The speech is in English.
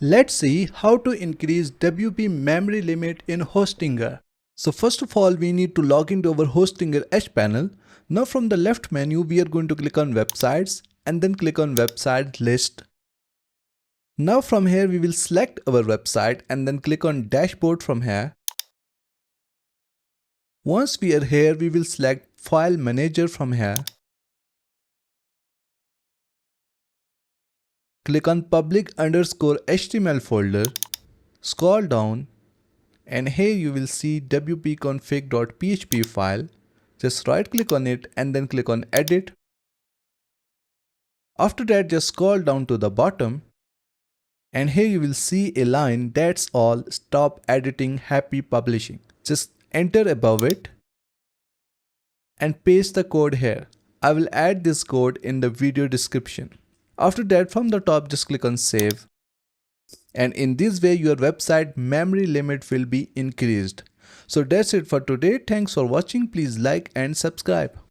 Let's see how to increase WP memory limit in Hostinger. So first of all, we need to log into our Hostinger hPanel. Now from the left menu, we are going to click on websites and then click on website list. Now from here, we will select our website and then click on dashboard from here. Once we are here, we will select file manager from here. Click on public_HTML folder. Scroll down and here you will see wp-config.php file. Just right click on it and then click on edit. After that, just scroll down to the bottom and here you will see a line that's all, stop editing, happy publishing. Just enter above it and paste the code here. I will add this code in the video description. After that, from the top, just click on save. And in this way, your website memory limit will be increased. So that's it for today. Thanks for watching. Please like and subscribe.